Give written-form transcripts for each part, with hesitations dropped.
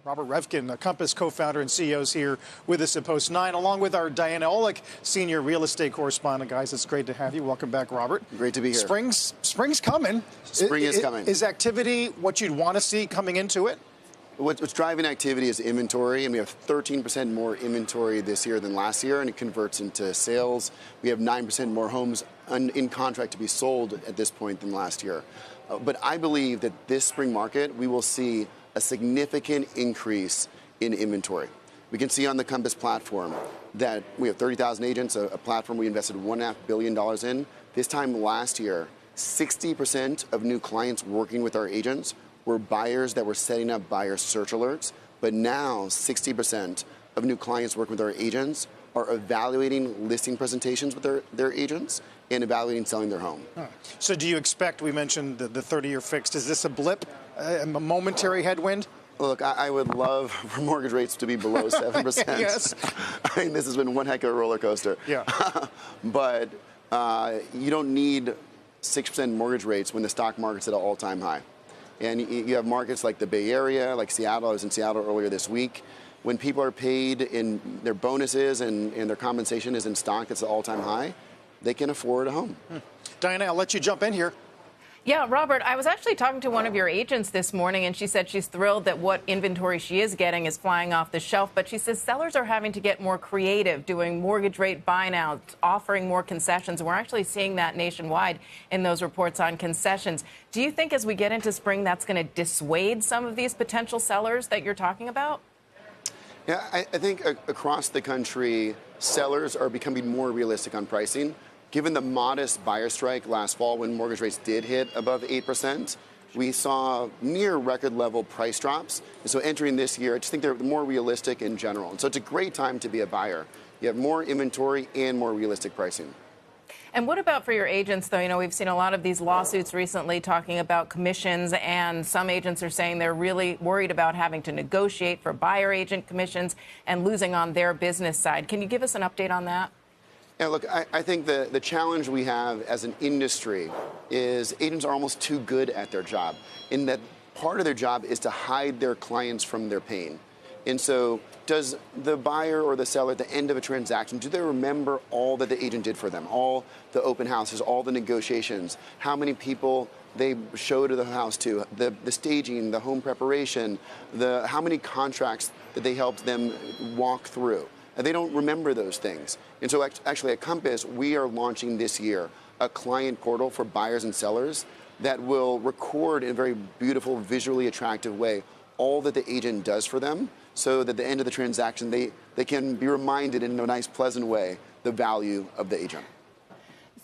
Robert Reffkin, Compass co-founder and CEO, is here with us at Post 9, along with our Diana Olick, senior real estate correspondent. Guys, it's great to have you. Welcome back, Robert. Great to be here. Spring's coming. Spring is coming. Is activity what you'd want to see coming into it? What's driving activity is inventory, and we have 13% more inventory this year than last year, and it converts into sales. We have 9% more homes in contract to be sold at this point than last year. But I believe that this spring market, we will see a significant increase in inventory. We can see on the Compass platform that we have 30,000 agents, a platform we invested $1.5 billion in. This time last year, 60% of new clients working with our agents were buyers that were setting up buyer search alerts. But now 60% of new clients working with our agents are evaluating listing presentations with their agents and evaluating selling their home. So do you expect, we mentioned the 30-year fixed, is this a blip, a momentary headwind? Look, I would love for mortgage rates to be below 7%. Yes. I mean, this has been one heck of a roller coaster. Yeah. But you don't need 6% mortgage rates when the stock market's at an all-time high. And you have markets like the Bay Area, like Seattle. I was in Seattle earlier this week. When people are paid in their bonuses and their compensation is in stock that's at an all-time high, they can afford a home. Diana, I'll let you jump in here. Yeah, Robert, I was actually talking to one of your agents this morning, and she said she's thrilled that what inventory she is getting is flying off the shelf. But she says sellers are having to get more creative, doing mortgage rate buy-outs, offering more concessions. And we're actually seeing that nationwide in those reports on concessions. Do you think as we get into spring, that's going to dissuade some of these potential sellers that you're talking about? Yeah, I think across the country, sellers are becoming more realistic on pricing. Given the modest buyer strike last fall when mortgage rates did hit above 8%, we saw near record level price drops. And so entering this year, I just think they're more realistic in general. And so it's a great time to be a buyer. You have more inventory and more realistic pricing. And what about for your agents, though? You know, we've seen a lot of these lawsuits recently talking about commissions, and some agents are saying they're really worried about having to negotiate for buyer agent commissions and losing on their business side. Can you give us an update on that? Yeah, look, I think the challenge we have as an industry is agents are almost too good at their job, in that part of their job is to hide their clients from their pain. And so does the buyer or the seller at the end of a transaction, do they remember all that the agent did for them, all the open houses, all the negotiations, how many people they showed the house to, the staging, the home preparation, how many contracts that they helped them walk through? And they don't remember those things. And so actually at Compass, we are launching this year a client portal for buyers and sellers that will record in a very beautiful, visually attractive way all that the agent does for them, so that at the end of the transaction, they can be reminded in a nice, pleasant way the value of the agent.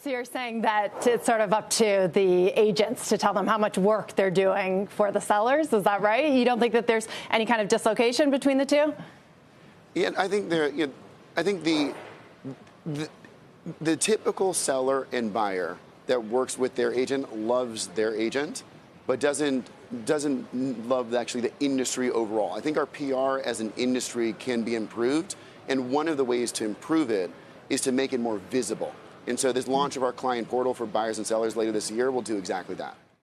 So you're saying that it's sort of up to the agents to tell them how much work they're doing for the sellers. Is that right? You don't think that there's any kind of dislocation between the two? Yeah, I think the typical seller and buyer that works with their agent loves their agent, but doesn't love actually the industry overall. I think our PR as an industry can be improved, and one of the ways to improve it is to make it more visible. And so this launch of our client portal for buyers and sellers later this year will do exactly that.